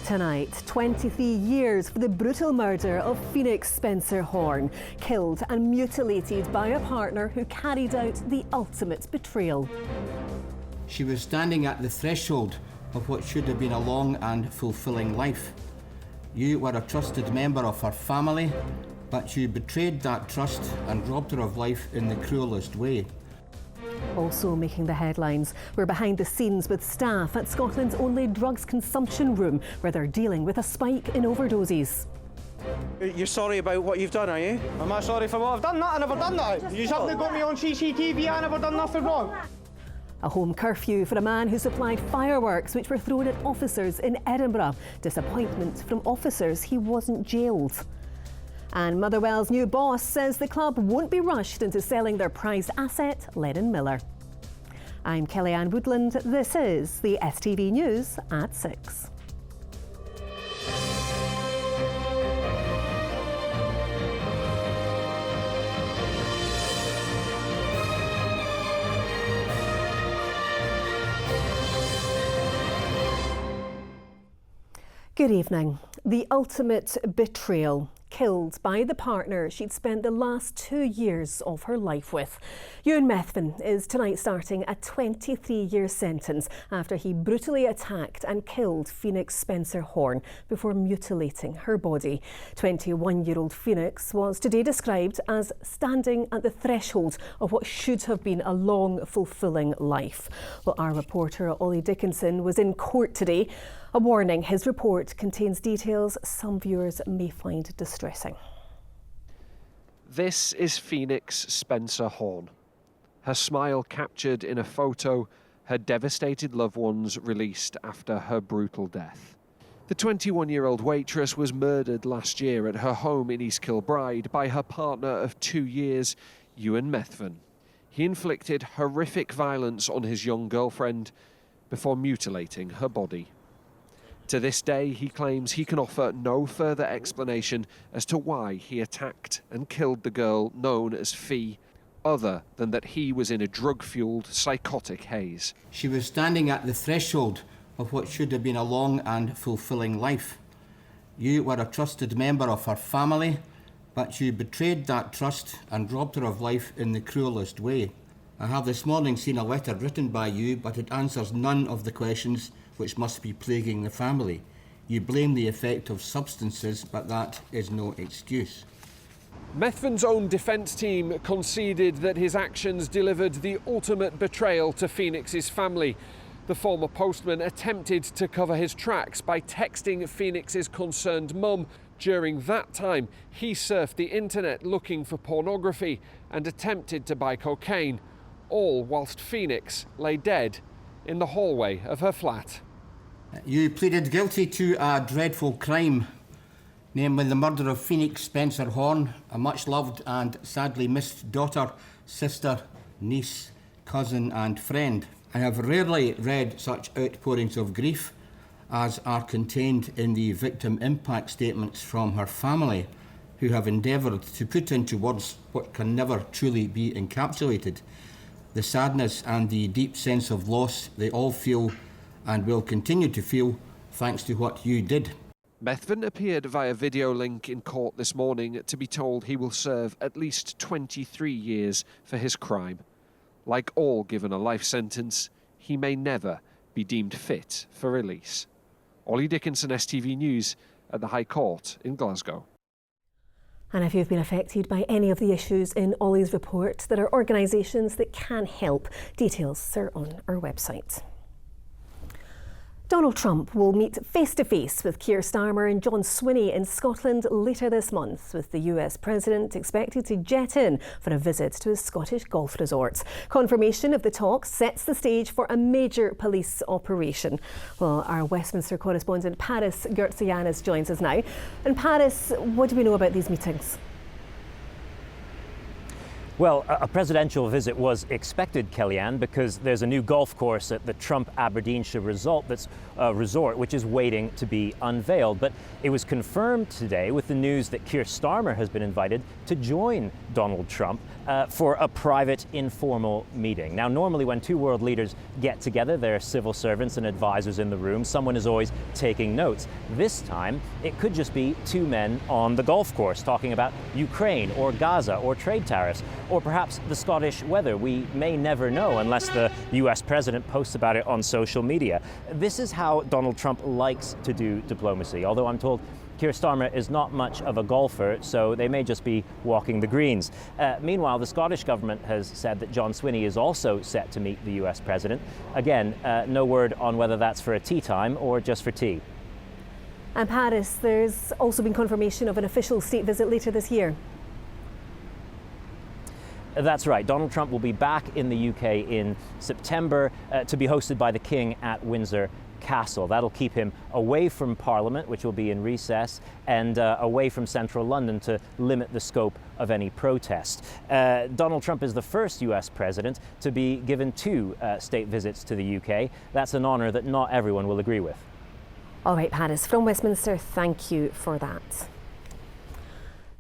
Tonight, 23 years for the brutal murder of Phoenix Spencer Horn, killed and mutilated by a partner who carried out the ultimate betrayal. She was standing at the threshold of what should have been a long and fulfilling life. You were a trusted member of her family, but you betrayed that trust and robbed her of life in the cruelest way. Also making the headlines, we're behind the scenes with staff at Scotland's only drugs consumption room, where they're dealing with a spike in overdoses. You're sorry about what you've done, are you? I'm not sorry for what I've done. I never done that. You haven't got me on CCTV. I never done nothing wrong. A home curfew for a man who supplied fireworks which were thrown at officers in Edinburgh. Disappointment from officers he wasn't jailed. And Motherwell's new boss says the club won't be rushed into selling their prized asset, Lennon Miller. I'm Kellyanne Woodland. This is the STV News at 6. Good evening. The ultimate betrayal. Killed by the partner she'd spent the last 2 years of her life with. Ewan Methven is tonight starting a 23-year sentence after he brutally attacked and killed Phoenix Spencer Horn before mutilating her body. 21-year-old Phoenix was today described as standing at the threshold of what should have been a long, fulfilling life. Well, our reporter Ollie Dickinson was in court today. A warning, his report contains details some viewers may find distressing. This is Phoenix Spencer Horn. Her smile captured in a photo, her devastated loved ones released after her brutal death. The 21-year-old waitress was murdered last year at her home in East Kilbride by her partner of 2 years, Ewan Methven. He inflicted horrific violence on his young girlfriend before mutilating her body. To this day, he claims he can offer no further explanation as to why he attacked and killed the girl known as Fee, other than that he was in a drug-fueled psychotic haze. She was standing at the threshold of what should have been a long and fulfilling life. You were a trusted member of her family, but you betrayed that trust and robbed her of life in the cruelest way. I have this morning seen a letter written by you, but it answers none of the questions which must be plaguing the family. You blame the effect of substances, but that is no excuse. Methven's own defence team conceded that his actions delivered the ultimate betrayal to Phoenix's family. The former postman attempted to cover his tracks by texting Phoenix's concerned mum. During that time, he surfed the internet looking for pornography and attempted to buy cocaine, all whilst Phoenix lay dead in the hallway of her flat. You pleaded guilty to a dreadful crime, namely the murder of Phoenix Spencer Horn, a much-loved and sadly missed daughter, sister, niece, cousin and friend. I have rarely read such outpourings of grief as are contained in the victim impact statements from her family, who have endeavoured to put into words what can never truly be encapsulated. The sadness and the deep sense of loss they all feel and will continue to feel thanks to what you did. Methven appeared via video link in court this morning to be told he will serve at least 23 years for his crime. Like all given a life sentence, he may never be deemed fit for release. Ollie Dickinson, STV News at the High Court in Glasgow. And if you've been affected by any of the issues in Ollie's report, there are organisations that can help. Details are on our website. Donald Trump will meet face-to-face with Keir Starmer and John Swinney in Scotland later this month, with the US President expected to jet in for a visit to his Scottish golf resort. Confirmation of the talks sets the stage for a major police operation. Well, our Westminster correspondent Paris Gertzianis joins us now. And Paris, what do we know about these meetings? Well, a presidential visit was expected, Kellyanne, because there's a new golf course at the Trump Aberdeenshire resort, which is waiting to be unveiled. But it was confirmed today with the news that Keir Starmer has been invited to join Donald Trump for a private, informal meeting. Now, normally when two world leaders get together, there are civil servants and advisors in the room. Someone is always taking notes. This time, it could just be two men on the golf course talking about Ukraine or Gaza or trade tariffs, or perhaps the Scottish weather. We may never know unless the US president posts about it on social media. This is how Donald Trump likes to do diplomacy, although I'm told Keir Starmer is not much of a golfer, so they may just be walking the greens. Meanwhile, the Scottish government has said that John Swinney is also set to meet the US president. Again, no word on whether that's for a tea time or just for tea. And Paris, there's also been confirmation of an official state visit later this year. That's right. Donald Trump will be back in the UK in September to be hosted by the King at Windsor Castle. That'll keep him away from Parliament, which will be in recess, and away from central London to limit the scope of any protest. Donald Trump is the first US president to be given two state visits to the UK. That's an honour that not everyone will agree with. All right, Paris, from Westminster, thank you for that.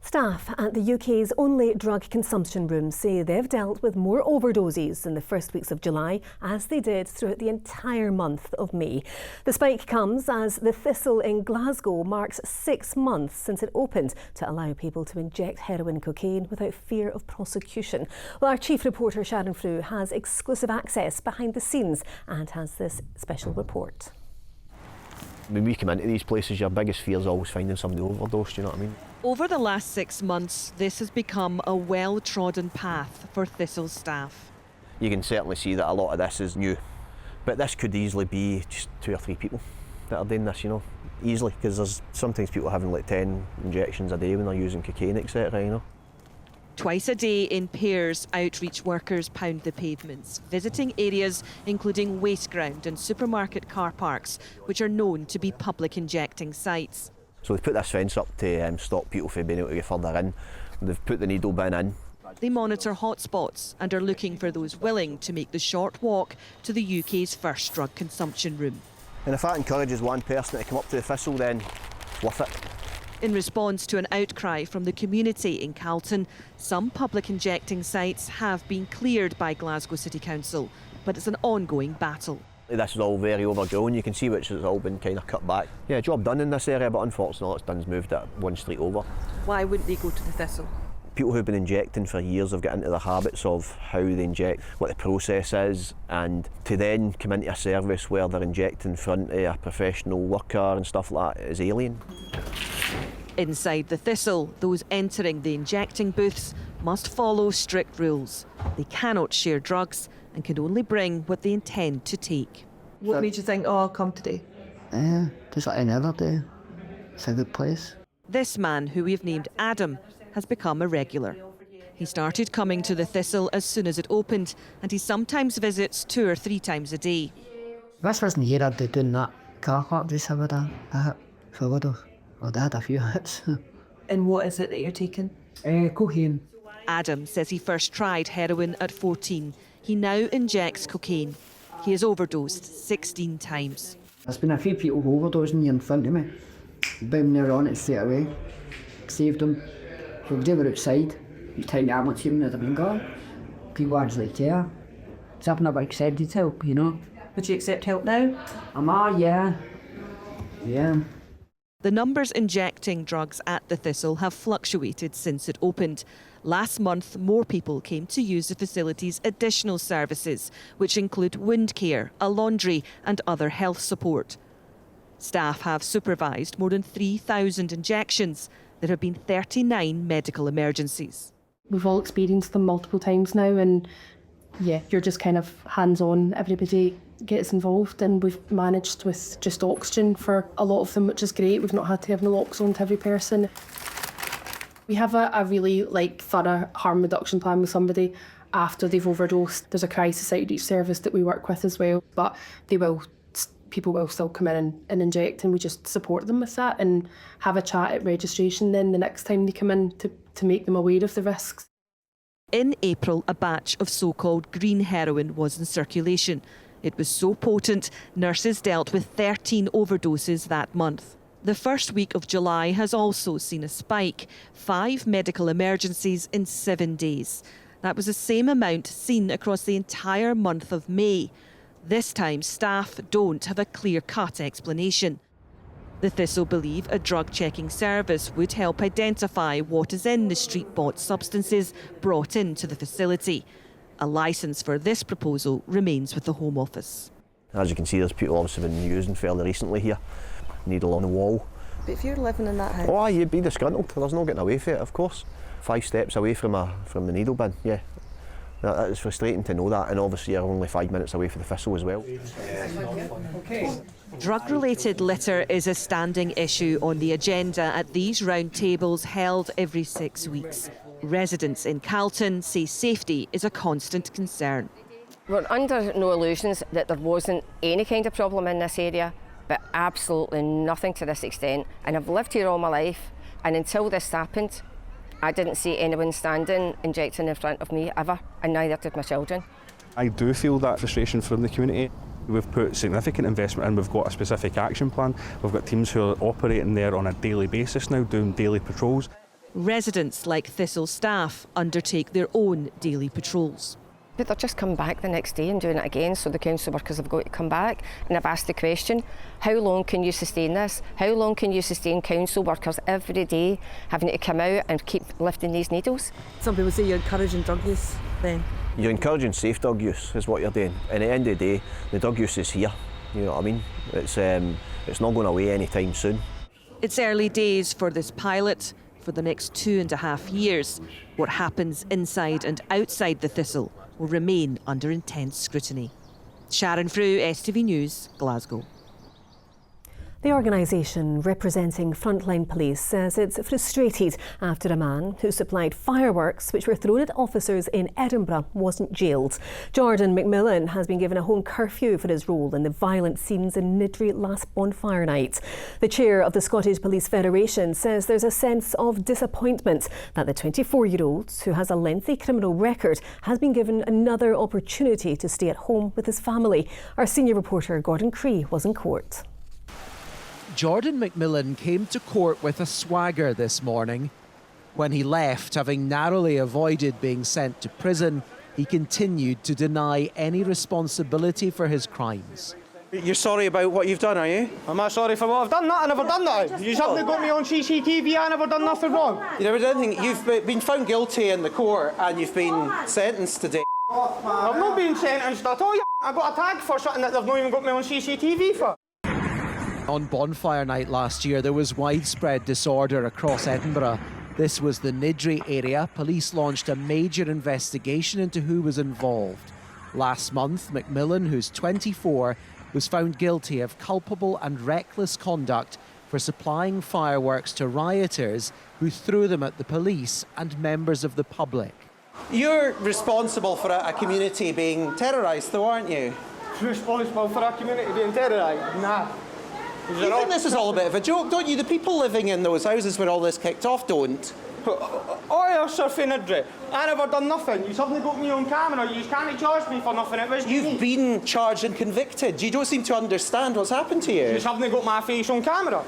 Staff at the UK's only drug consumption room say they've dealt with more overdoses in the first weeks of July as they did throughout the entire month of May. The spike comes as the Thistle in Glasgow marks 6 months since it opened to allow people to inject heroin and cocaine without fear of prosecution. Well, our chief reporter Sharon Frew has exclusive access behind the scenes and has this special report. When we come into these places, your biggest fear is always finding somebody overdosed, you know what I mean? Over the last 6 months, this has become a well-trodden path for Thistle staff. You can certainly see that a lot of this is new, but this could easily be just 2 or 3 people that are doing this, you know, easily, because there's sometimes people having like 10 injections a day when they're using cocaine, etc., you know. Twice a day in pairs, outreach workers pound the pavements, visiting areas including waste ground and supermarket car parks, which are known to be public injecting sites. So they've put this fence up to stop people from being able to get further in. They've put the needle bin in. They monitor hotspots and are looking for those willing to make the short walk to the UK's first drug consumption room. And if that encourages one person to come up to the Thistle, then it's worth it. In response to an outcry from the community in Calton, some public injecting sites have been cleared by Glasgow City Council, but it's an ongoing battle. This is all very overgrown, you can see which has all been kind of cut back. Yeah, job done in this area, but unfortunately it's done moved it 1 street over. Why wouldn't they go to the Thistle? People who've been injecting for years have got into the habits of how they inject, what the process is, and to then come into a service where they're injecting in front of a professional worker and stuff like that is alien. Inside the Thistle, those entering the injecting booths must follow strict rules. They cannot share drugs and can only bring what they intend to take. What made you think, oh, I'll come today? Just what I never do. It's a good place. This man, who we've named Adam, has become a regular. He started coming to the Thistle as soon as it opened, and he sometimes visits 2 or 3 times a day. If this wasn't here, I'd be doing that car park just have a hit for overdose. Well, I had a few hits. And what is it that you're taking? Cocaine. Adam says he first tried heroin at 14. He now injects cocaine. He has overdosed 16 times. There's been a few people overdosing in front of me. Boom, they're on it straight away. Saved them. If they were outside, you take the ambulance team, they'd have been gone. People actually care. It's happened about accepted help, you know. Would you accept help now? Yeah. Yeah. The numbers injecting drugs at the Thistle have fluctuated since it opened. Last month, more people came to use the facility's additional services, which include wound care, a laundry and other health support. Staff have supervised more than 3,000 injections. There have been 39 medical emergencies. We've all experienced them multiple times now, and yeah, you're just kind of hands-on. Everybody gets involved, and we've managed with just oxygen for a lot of them, which is great. We've not had to have naloxone to every person. We have a really thorough harm reduction plan with somebody after they've overdosed. There's a crisis outreach service that we work with as well, but people will still come in and inject, and we just support them with that and have a chat at registration then the next time they come in to make them aware of the risks. In April, a batch of so-called green heroin was in circulation. It was so potent, nurses dealt with 13 overdoses that month. The first week of July has also seen a spike, 5 medical emergencies in 7 days. That was the same amount seen across the entire month of May. This time, staff don't have a clear-cut explanation. The Thistle believe a drug-checking service would help identify what is in the street-bought substances brought into the facility. A licence for this proposal remains with the Home Office. As you can see, there's people obviously been using fairly recently here. Needle on the wall. But if you're living in that house... Oh, you'd be disgruntled. There's no getting away from it, of course. 5 steps away from the needle bin, yeah. That is frustrating to know that, and obviously you're only 5 minutes away from the Thistle as well. Drug-related litter is a standing issue on the agenda at these round tables held every 6 weeks. Residents in Calton say safety is a constant concern. We're under no illusions that there wasn't any kind of problem in this area, but absolutely nothing to this extent. And I've lived here all my life, and until this happened, I didn't see anyone standing injecting in front of me ever, and neither did my children. I do feel that frustration from the community. We've put significant investment in, we've got a specific action plan, we've got teams who are operating there on a daily basis now, doing daily patrols. Residents, like Thistle staff, undertake their own daily patrols. But they're just coming back the next day and doing it again, so the council workers have got to come back. And I've asked the question, how long can you sustain this? How long can you sustain council workers every day having to come out and keep lifting these needles? Some people say you're encouraging drug use then. You're encouraging safe drug use is what you're doing. And at the end of the day, the drug use is here. You know what I mean? It's not going away anytime soon. It's early days for this pilot. For the next 2.5 years, what happens inside and outside the Thistle will remain under intense scrutiny. Sharon Frew, STV News, Glasgow. The organisation representing frontline police says it's frustrated after a man who supplied fireworks which were thrown at officers in Edinburgh wasn't jailed. Jordan McMillan has been given a home curfew for his role in the violent scenes in Niddrie last bonfire night. The chair of the Scottish Police Federation says there's a sense of disappointment that the 24-year-old, who has a lengthy criminal record, has been given another opportunity to stay at home with his family. Our senior reporter Gordon Cree was in court. Jordan McMillan came to court with a swagger this morning. When he left, having narrowly avoided being sent to prison, he continued to deny any responsibility for his crimes. You're sorry about what you've done, are you? I'm not sorry for what I've done. I never done that. You haven't got me on CCTV. I never done nothing wrong. You never did anything. You've been found guilty in the court and you've been sentenced today. I've not been sentenced at all. I got a tag for something that they've not even got me on CCTV for. On bonfire night last year, there was widespread disorder across Edinburgh. This was the Niddrie area. Police launched a major investigation into who was involved. Last month, McMillan, who's 24, was found guilty of culpable and reckless conduct for supplying fireworks to rioters who threw them at the police and members of the public. You're responsible for a community being terrorised, though, aren't you? Responsible for a community being terrorised? Nah. You think this is all a bit of a joke, don't you? The people living in those houses where all this kicked off don't. Oh, you're surfing Niddrie. I never done nothing. You haven't got me on camera. You can't charge me for nothing. It was You've been charged and convicted. You don't seem to understand what's happened to you. You haven't got my face on camera.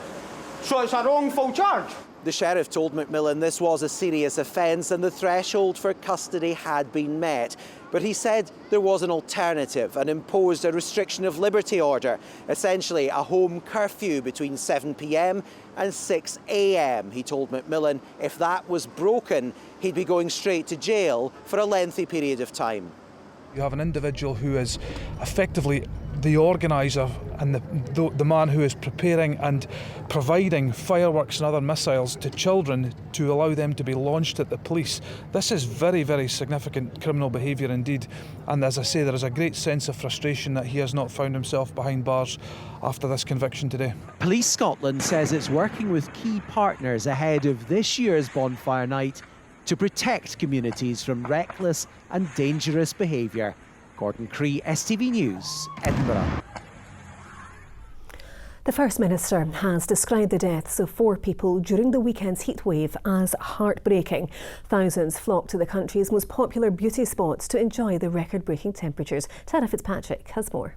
So it's a wrongful charge. The sheriff told McMillan this was a serious offence and the threshold for custody had been met. But he said there was an alternative and imposed a restriction of liberty order, essentially a home curfew between 7 p.m. and 6 a.m. He told McMillan if that was broken, he'd be going straight to jail for a lengthy period of time. You have an individual who is effectively the organiser and the man who is preparing and providing fireworks and other missiles to children to allow them to be launched at the police. This is very, very significant criminal behaviour indeed. And as I say, there is a great sense of frustration that he has not found himself behind bars after this conviction today. Police Scotland says it's working with key partners ahead of this year's bonfire night to protect communities from reckless and dangerous behaviour. Gordon Cree, STV News, Edinburgh. The First Minister has described the deaths of 4 people during the weekend's heatwave as heartbreaking. Thousands flocked to the country's most popular beauty spots to enjoy the record-breaking temperatures. Tara Fitzpatrick has more.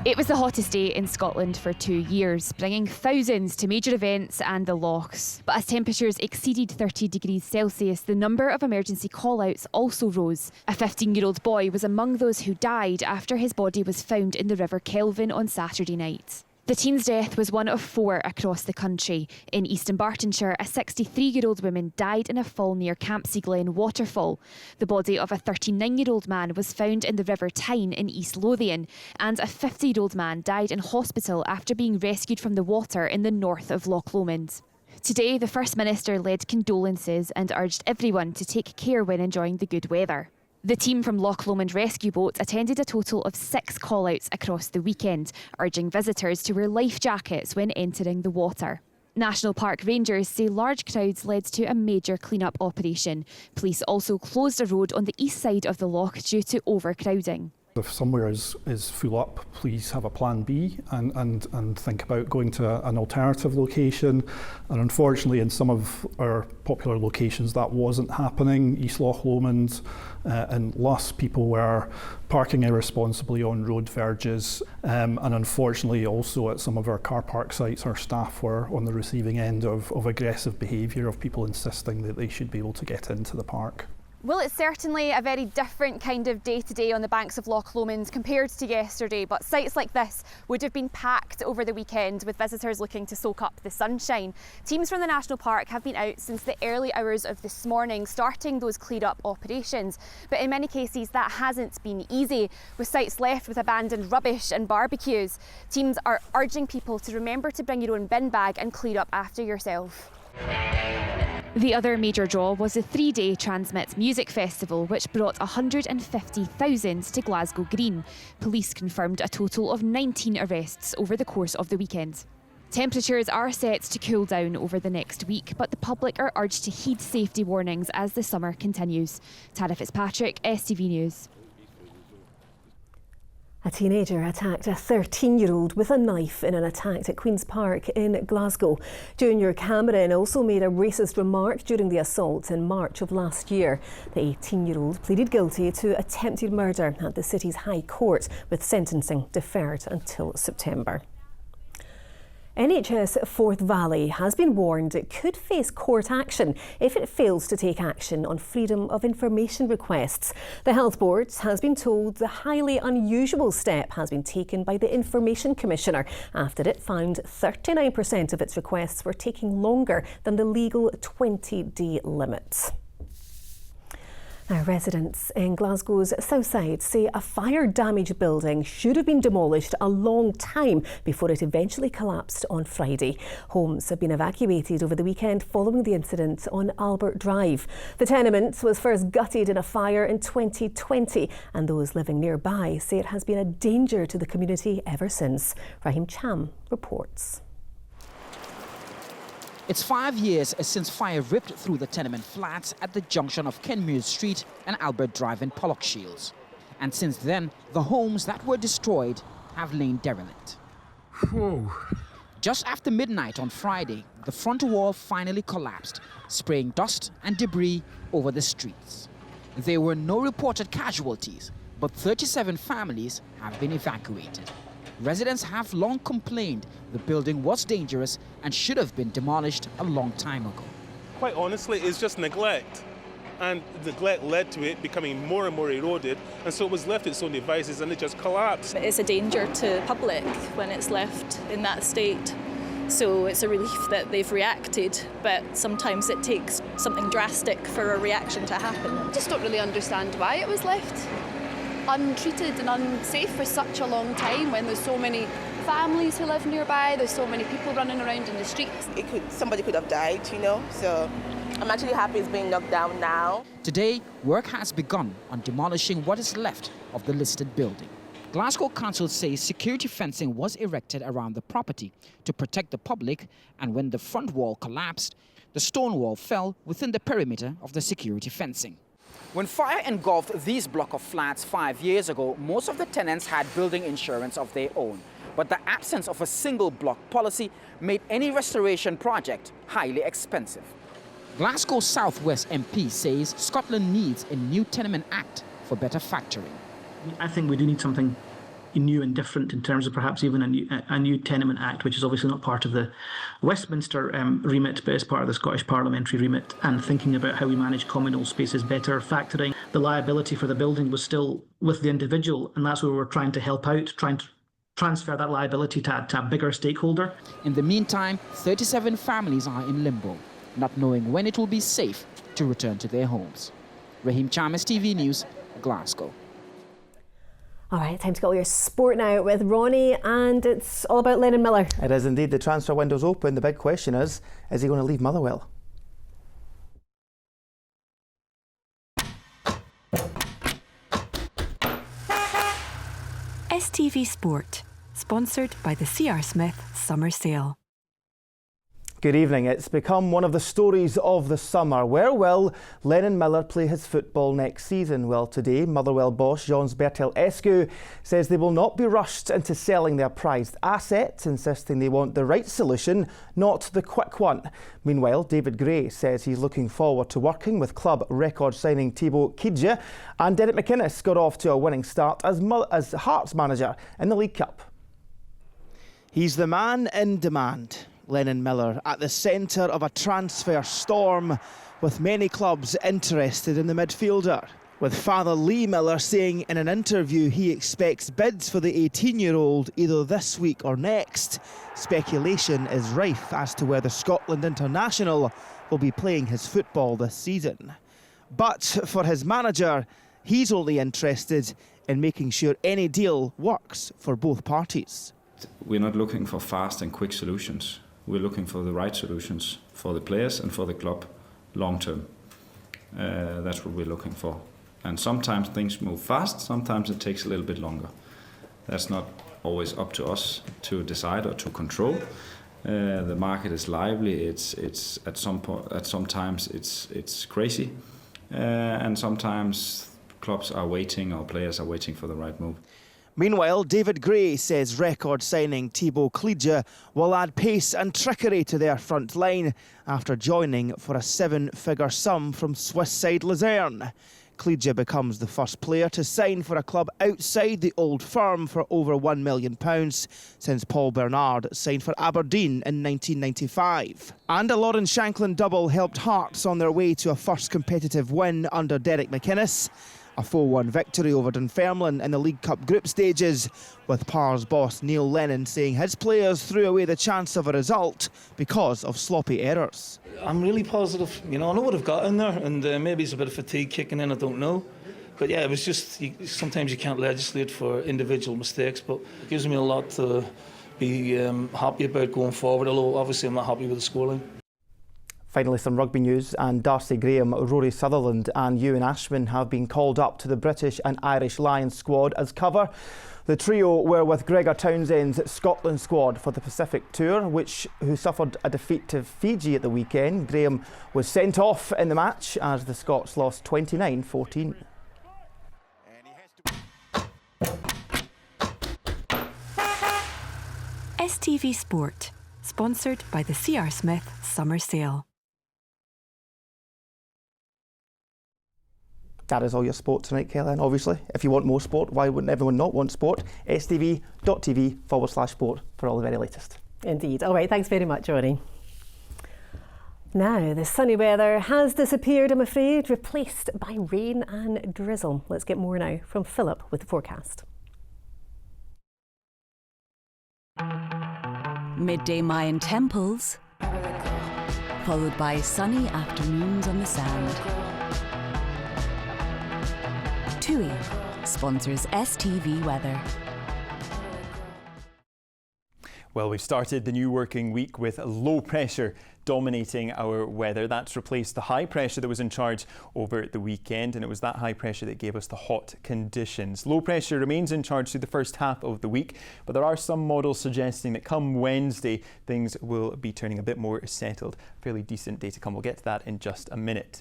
It was the hottest day in Scotland for 2 years, bringing thousands to major events and the lochs. But as temperatures exceeded 30 degrees Celsius, the number of emergency call-outs also rose. A 15-year-old boy was among those who died after his body was found in the River Kelvin on Saturday night. The teen's death was one of 4 across the country. In East Dunbartonshire, a 63-year-old woman died in a fall near Campsie Glen waterfall. The body of a 39-year-old man was found in the River Tyne in East Lothian, and a 50-year-old man died in hospital after being rescued from the water in the north of Loch Lomond. Today, the First Minister led condolences and urged everyone to take care when enjoying the good weather. The team from Loch Lomond Rescue Boat attended a total of 6 call-outs across the weekend, urging visitors to wear life jackets when entering the water. National Park rangers say large crowds led to a major clean-up operation. Police also closed a road on the east side of the loch due to overcrowding. If somewhere is full up, please have a plan B and think about going to an alternative location. And unfortunately, in some of our popular locations, that wasn't happening. East Loch Lomond and Luss, people were parking irresponsibly on road verges. And unfortunately, also at some of our car park sites, our staff were on the receiving end of aggressive behaviour of people insisting that they should be able to get into the park. Well, it's certainly a very different kind of day-to-day on the banks of Loch Lomond compared to yesterday, but sites like this would have been packed over the weekend with visitors looking to soak up the sunshine. Teams from the National Park have been out since the early hours of this morning, starting those clean-up operations. But in many cases, that hasn't been easy, with sites left with abandoned rubbish and barbecues. Teams are urging people to remember to bring your own bin bag and clean up after yourself. The other major draw was the 3-day Transmit Music Festival, which brought 150,000 to Glasgow Green. Police confirmed a total of 19 arrests over the course of the weekend. Temperatures are set to cool down over the next week, but the public are urged to heed safety warnings as the summer continues. Tara Fitzpatrick, STV News. A teenager attacked a 13-year-old with a knife in an attack at Queen's Park in Glasgow. Junior Cameron also made a racist remark during the assault in March of last year. The 18-year-old pleaded guilty to attempted murder at the city's High Court, with sentencing deferred until September. NHS Forth Valley has been warned it could face court action if it fails to take action on freedom of information requests. The Health Board has been told the highly unusual step has been taken by the Information Commissioner after it found 39% of its requests were taking longer than the legal 20-day limit. Now, residents in Glasgow's south side say a fire-damaged building should have been demolished a long time before it eventually collapsed on Friday. Homes have been evacuated over the weekend following the incident on Albert Drive. The tenement was first gutted in a fire in 2020, and those living nearby say it has been a danger to the community ever since. Rahim Cham reports. It's 5 years since fire ripped through the tenement flats at the junction of Kenmure Street and Albert Drive in Pollokshields. And since then, the homes that were destroyed have lain derelict. Whoa. Just after midnight on Friday, the front wall finally collapsed, spraying dust and debris over the streets. There were no reported casualties, but 37 families have been evacuated. Residents have long complained the building was dangerous and should have been demolished a long time ago. Quite honestly, it's just neglect. And neglect led to it becoming more and more eroded, and so it was left its own devices and it just collapsed. It's a danger to the public when it's left in that state. So it's a relief that they've reacted, but sometimes it takes something drastic for a reaction to happen. I just don't really understand why it was left untreated and unsafe for such a long time when there's so many families who live nearby, there's so many people running around in the streets. Somebody could have died, you know, so I'm actually happy it's being knocked down now. Today, work has begun on demolishing what is left of the listed building. Glasgow Council says security fencing was erected around the property to protect the public, and when the front wall collapsed, the stone wall fell within the perimeter of the security fencing. When fire engulfed these block of flats 5 years ago, most of the tenants had building insurance of their own. but the absence of a single block policy made any restoration project highly expensive. Glasgow South West MP says Scotland needs a new Tenement Act for better factoring. I think we do need something new and different in terms of perhaps even a new Tenement Act, which is obviously not part of the Westminster remit, but is part of the Scottish Parliamentary remit, and thinking about how we manage communal spaces better, factoring. The liability for the building was still with the individual, and that's where we're trying to help out, trying to transfer that liability to a bigger stakeholder. In the meantime, 37 families are in limbo, not knowing when it will be safe to return to their homes. Raheem Cham, STV News, Glasgow. All right, time to get all your sport now with Ronnie, and it's all about Lennon Miller. It is indeed. The transfer window's open. The big question is he going to leave Motherwell? STV Sport, sponsored by the C.R. Smith Summer Sale. Good evening. It's become one of the stories of the summer. Where will Lennon Miller play his football next season? Well, today, Motherwell boss Jean Bertel-Escu says they will not be rushed into selling their prized assets, insisting they want the right solution, not the quick one. Meanwhile, David Gray says he's looking forward to working with club record signing Thibaut Kidja, and Derek McInnes got off to a winning start as Hearts manager in the League Cup. He's the man in demand. Lennon Miller at the centre of a transfer storm, with many clubs interested in the midfielder. With father Lee Miller saying in an interview he expects bids for the 18-year-old either this week or next, speculation is rife as to whether Scotland international will be playing his football this season. But for his manager, he's only interested in making sure any deal works for both parties. We're not looking for fast and quick solutions. We're looking for the right solutions for the players and for the club long term. That's what we're looking for. And sometimes things move fast, sometimes it takes a little bit longer. That's not always up to us to decide or to control. The market is lively. It's at sometimes it's crazy, and sometimes clubs are waiting or players are waiting for the right move. Meanwhile, David Gray says record signing Thibaut Kidja will add pace and trickery to their front line after joining for a 7-figure sum from Swiss side Luzerne. Kidja becomes the first player to sign for a club outside the old firm for over £1 million since Paul Bernard signed for Aberdeen in 1995. And a Lawrence Shanklin double helped Hearts on their way to a first competitive win under Derek McInnes. A 4-1 victory over Dunfermline in the League Cup group stages, with Pars boss Neil Lennon saying his players threw away the chance of a result because of sloppy errors. I'm really positive. I know what I've got in there, and maybe it's a bit of fatigue kicking in, I don't know. But yeah, it was just, sometimes you can't legislate for individual mistakes, but it gives me a lot to be happy about going forward, although obviously I'm not happy with the scoreline. Finally, some rugby news, and Darcy Graham, Rory Sutherland and Ewan Ashman have been called up to the British and Irish Lions squad as cover. The trio were with Gregor Townsend's Scotland squad for the Pacific Tour, who suffered a defeat to Fiji at the weekend. Graham was sent off in the match as the Scots lost 29-14. STV Sport, sponsored by the C.R. Smith Summer Sale. That is all your sport tonight, Kellyanne, obviously. If you want more sport, why wouldn't everyone not want sport? stv.tv/sport for all the very latest. Indeed. All right, thanks very much, Ronnie. Now, the sunny weather has disappeared, I'm afraid, replaced by rain and drizzle. Let's get more now from Philip with the forecast. Midday Mayan temples, followed by sunny afternoons on the sand. TUI sponsors STV Weather. Well, we've started the new working week with low pressure dominating our weather. That's replaced the high pressure that was in charge over the weekend, and it was that high pressure that gave us the hot conditions. Low pressure remains in charge through the first half of the week, but there are some models suggesting that come Wednesday things will be turning a bit more settled. Fairly decent day to come. We'll get to that in just a minute.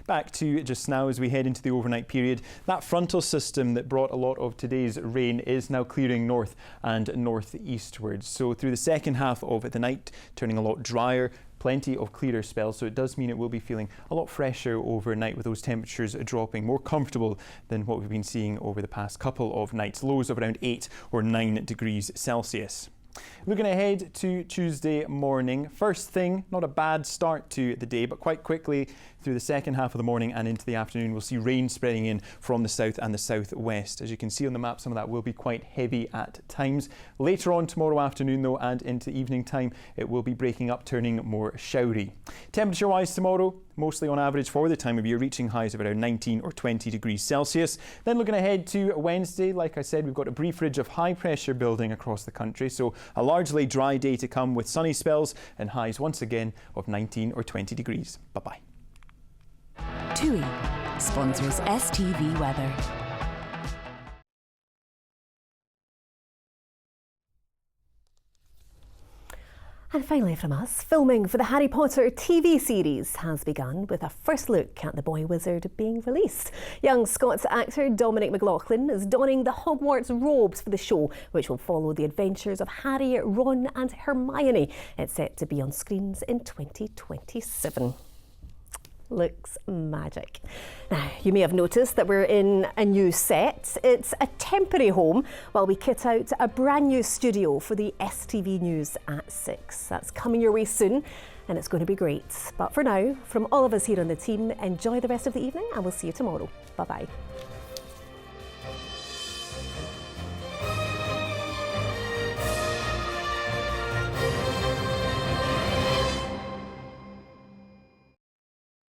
Back to just now as we head into the overnight period. That frontal system that brought a lot of today's rain is now clearing north and northeastwards. So through the second half of the night, turning a lot drier, plenty of clearer spells, so it does mean it will be feeling a lot fresher overnight with those temperatures dropping, more comfortable than what we've been seeing over the past couple of nights. Lows of around 8 or 9 degrees Celsius. Looking ahead to Tuesday morning, first thing, not a bad start to the day, but quite quickly through the second half of the morning and into the afternoon, we'll see rain spreading in from the south and the southwest. As you can see on the map, some of that will be quite heavy at times. Later on tomorrow afternoon, though, and into evening time, it will be breaking up, turning more showery. Temperature-wise tomorrow, mostly on average for the time of year, reaching highs of around 19 or 20 degrees Celsius. Then looking ahead to Wednesday, like I said, we've got a brief ridge of high pressure building across the country, so a largely dry day to come with sunny spells and highs once again of 19 or 20 degrees. Bye-bye. TUI sponsors STV Weather. And finally from us, filming for the Harry Potter TV series has begun with a first look at the boy wizard being released. Young Scots actor Dominic McLaughlin is donning the Hogwarts robes for the show, which will follow the adventures of Harry, Ron and Hermione. It's set to be on screens in 2027. Looks magic. Now, you may have noticed that we're in a new set. It's a temporary home while we kit out a brand new studio for the STV News at 6. That's coming your way soon and it's going to be great. But for now, from all of us here on the team, enjoy the rest of the evening and we'll see you tomorrow. Bye-bye.